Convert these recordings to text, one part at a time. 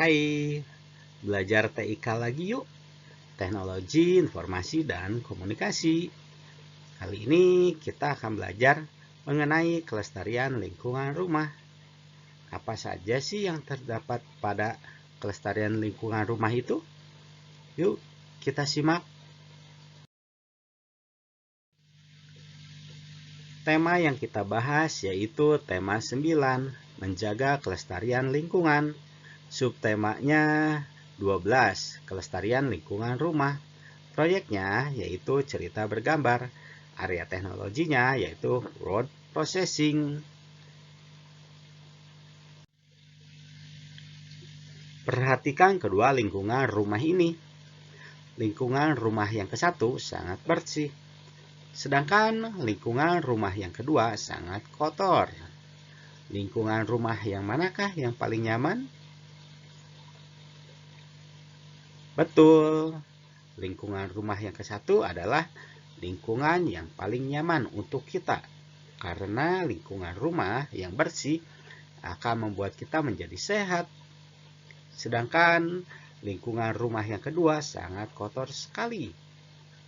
Hai, belajar TIK lagi yuk. Teknologi, Informasi, dan Komunikasi. Kali ini kita akan belajar mengenai kelestarian lingkungan rumah. Apa saja sih yang terdapat pada kelestarian lingkungan rumah itu? Yuk, kita simak. Tema yang kita bahas yaitu tema 9, menjaga kelestarian lingkungan. Subtemanya 12, kelestarian lingkungan rumah. Proyeknya yaitu cerita bergambar. Area teknologinya yaitu word processing. Perhatikan kedua lingkungan rumah ini. Lingkungan rumah yang ke-1 sangat bersih. Sedangkan lingkungan rumah yang kedua sangat kotor. Lingkungan rumah yang manakah yang paling nyaman? Betul, lingkungan rumah yang ke-1 adalah lingkungan yang paling nyaman untuk kita. Karena lingkungan rumah yang bersih akan membuat kita menjadi sehat. Sedangkan lingkungan rumah yang kedua sangat kotor sekali.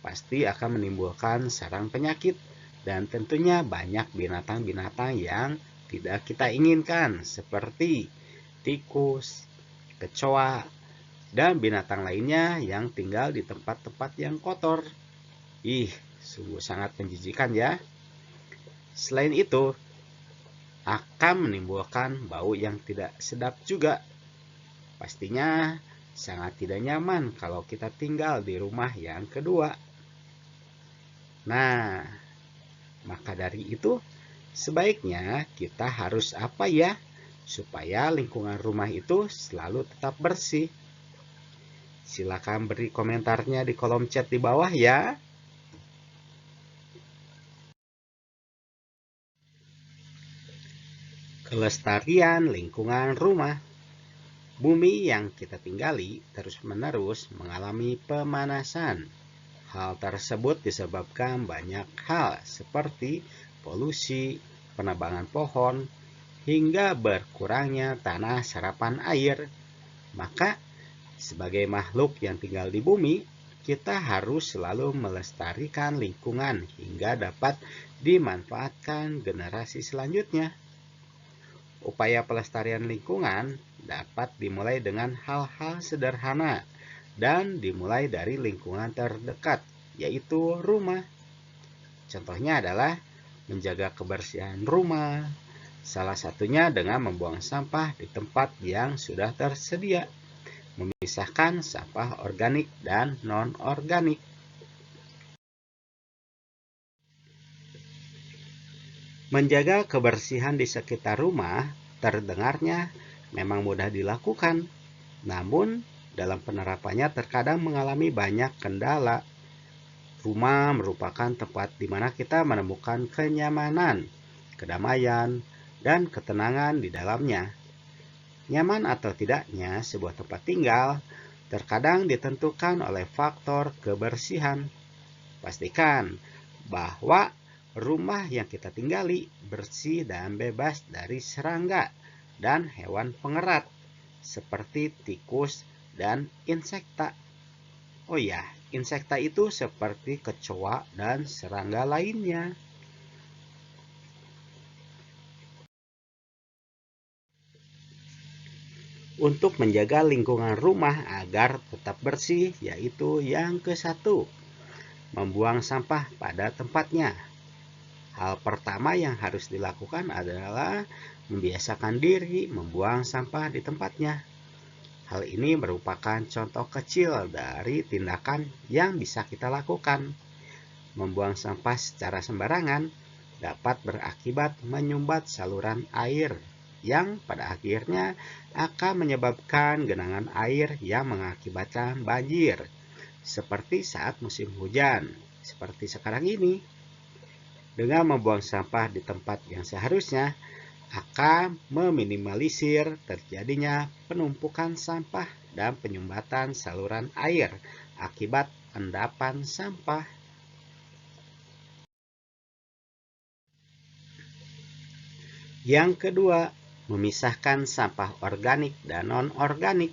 Pasti akan menimbulkan sarang penyakit dan tentunya banyak binatang-binatang yang tidak kita inginkan seperti tikus, kecoa, dan binatang lainnya yang tinggal di tempat-tempat yang kotor. Sungguh sangat menjijikkan ya. Selain itu, akan menimbulkan bau yang tidak sedap juga. Pastinya sangat tidak nyaman kalau kita tinggal di rumah yang kedua. Nah, maka dari itu, sebaiknya kita harus apa ya? Supaya lingkungan rumah itu selalu tetap bersih. Silakan beri komentarnya di kolom chat di bawah ya. Kelestarian lingkungan rumah. Bumi yang kita tinggali terus-menerus mengalami pemanasan. Hal tersebut disebabkan banyak hal seperti polusi, penebangan pohon, hingga berkurangnya tanah serapan air. Maka, sebagai makhluk yang tinggal di bumi, kita harus selalu melestarikan lingkungan hingga dapat dimanfaatkan generasi selanjutnya. Upaya pelestarian lingkungan dapat dimulai dengan hal-hal sederhana dan dimulai dari lingkungan terdekat, yaitu rumah. Contohnya adalah menjaga kebersihan rumah, salah satunya dengan membuang sampah di tempat yang sudah tersedia, memisahkan sampah organik dan non-organik. Menjaga kebersihan di sekitar rumah terdengarnya memang mudah dilakukan, namun dalam penerapannya terkadang mengalami banyak kendala. Rumah merupakan tempat di mana kita menemukan kenyamanan, kedamaian, dan ketenangan di dalamnya. Nyaman atau tidaknya sebuah tempat tinggal terkadang ditentukan oleh faktor kebersihan. Pastikan bahwa rumah yang kita tinggali bersih dan bebas dari serangga dan hewan pengerat seperti tikus dan insekta. Oh ya, insekta itu seperti kecoa dan serangga lainnya. Untuk menjaga lingkungan rumah agar tetap bersih, yaitu yang ke-1, membuang sampah pada tempatnya. Hal pertama yang harus dilakukan adalah membiasakan diri membuang sampah di tempatnya. Hal ini merupakan contoh kecil dari tindakan yang bisa kita lakukan. Membuang sampah secara sembarangan dapat berakibat menyumbat saluran air yang pada akhirnya akan menyebabkan genangan air yang mengakibatkan banjir, seperti saat musim hujan, seperti sekarang ini. Dengan membuang sampah di tempat yang seharusnya, akan meminimalisir terjadinya penumpukan sampah dan penyumbatan saluran air akibat endapan sampah. Yang kedua, memisahkan sampah organik dan non-organik.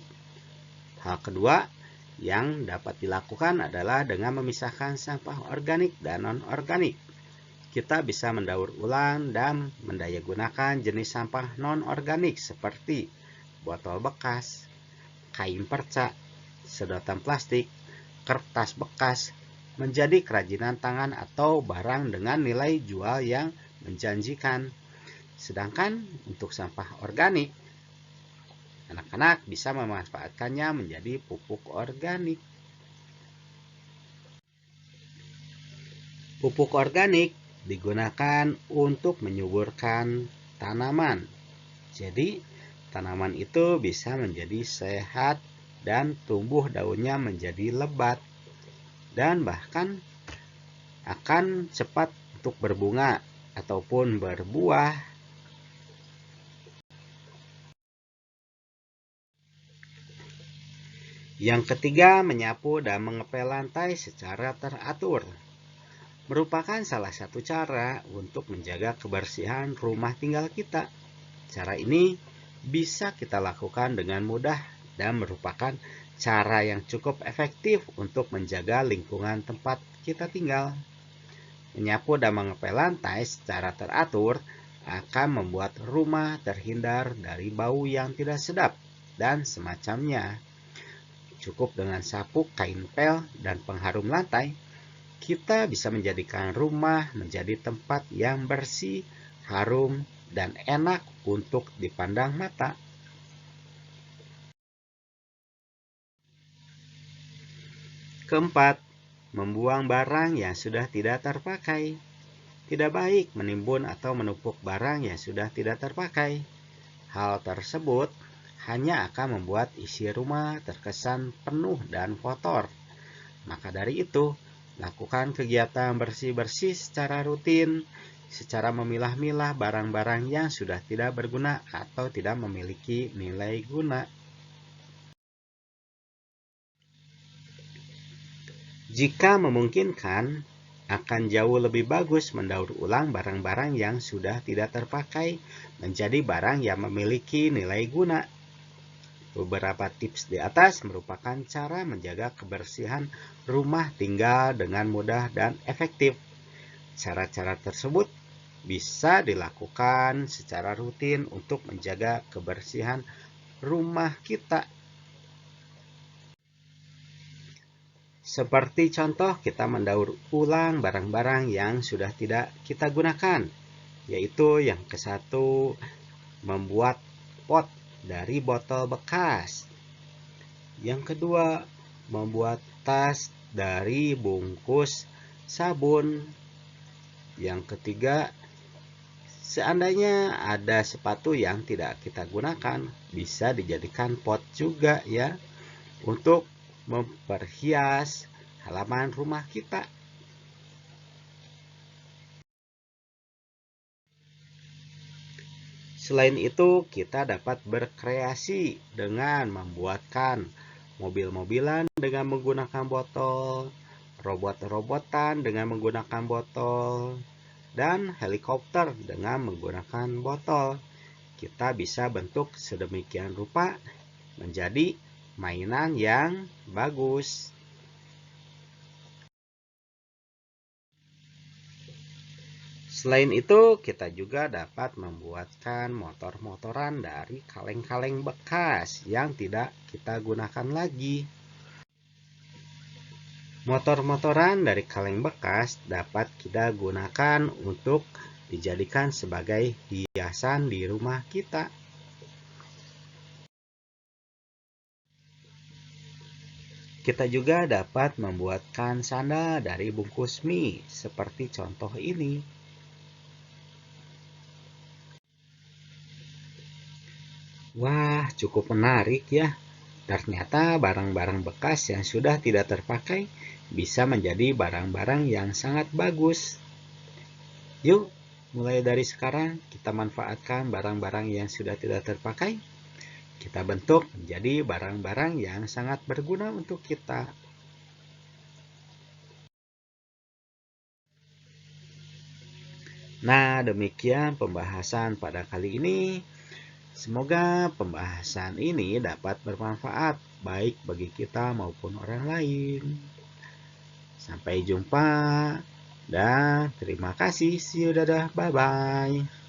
Hal kedua yang dapat dilakukan adalah dengan memisahkan sampah organik dan non-organik. Kita bisa mendaur ulang dan mendayagunakan jenis sampah non-organik seperti botol bekas, kain perca, sedotan plastik, kertas bekas, menjadi kerajinan tangan atau barang dengan nilai jual yang menjanjikan. Sedangkan untuk sampah organik, anak-anak bisa memanfaatkannya menjadi pupuk organik. Pupuk organik digunakan untuk menyuburkan tanaman. Jadi, tanaman itu bisa menjadi sehat dan tumbuh daunnya menjadi lebat dan bahkan akan cepat untuk berbunga ataupun berbuah. Yang ketiga, menyapu dan mengepel lantai secara teratur. Merupakan salah satu cara untuk menjaga kebersihan rumah tinggal kita. Cara ini bisa kita lakukan dengan mudah dan merupakan cara yang cukup efektif untuk menjaga lingkungan tempat kita tinggal. Menyapu dan mengepel lantai secara teratur akan membuat rumah terhindar dari bau yang tidak sedap dan semacamnya. Cukup dengan sapu, kain pel, dan pengharum lantai, kita bisa menjadikan rumah menjadi tempat yang bersih, harum, dan enak untuk dipandang mata. Keempat, membuang barang yang sudah tidak terpakai. Tidak baik menimbun atau menumpuk barang yang sudah tidak terpakai. Hal tersebut hanya akan membuat isi rumah terkesan penuh dan kotor. Maka dari itu, lakukan kegiatan bersih-bersih secara rutin, secara memilah-milah barang-barang yang sudah tidak berguna atau tidak memiliki nilai guna. Jika memungkinkan, akan jauh lebih bagus mendaur ulang barang-barang yang sudah tidak terpakai menjadi barang yang memiliki nilai guna. Beberapa tips di atas merupakan cara menjaga kebersihan rumah tinggal dengan mudah dan efektif. Cara-cara tersebut bisa dilakukan secara rutin untuk menjaga kebersihan rumah kita. Seperti contoh, kita mendaur ulang barang-barang yang sudah tidak kita gunakan, yaitu yang ke-1, membuat pot dari botol bekas. Yang kedua, membuat tas dari bungkus sabun. Yang ketiga, seandainya ada sepatu yang tidak kita gunakan, bisa dijadikan pot juga ya, untuk memperhias halaman rumah kita. Selain itu, kita dapat berkreasi dengan membuatkan mobil-mobilan dengan menggunakan botol, robot-robotan dengan menggunakan botol, dan helikopter dengan menggunakan botol. Kita bisa bentuk sedemikian rupa menjadi mainan yang bagus. Selain itu, kita juga dapat membuatkan motor-motoran dari kaleng-kaleng bekas yang tidak kita gunakan lagi. Motor-motoran dari kaleng bekas dapat kita gunakan untuk dijadikan sebagai hiasan di rumah kita. Kita juga dapat membuatkan sandal dari bungkus mie, seperti contoh ini. Wah, cukup menarik ya. Ternyata barang-barang bekas yang sudah tidak terpakai bisa menjadi barang-barang yang sangat bagus. Yuk, mulai dari sekarang kita manfaatkan barang-barang yang sudah tidak terpakai. Kita bentuk menjadi barang-barang yang sangat berguna untuk kita. Nah, demikian pembahasan pada kali ini. Semoga pembahasan ini dapat bermanfaat baik bagi kita maupun orang lain. Sampai jumpa dan terima kasih. See you, dadah, bye-bye.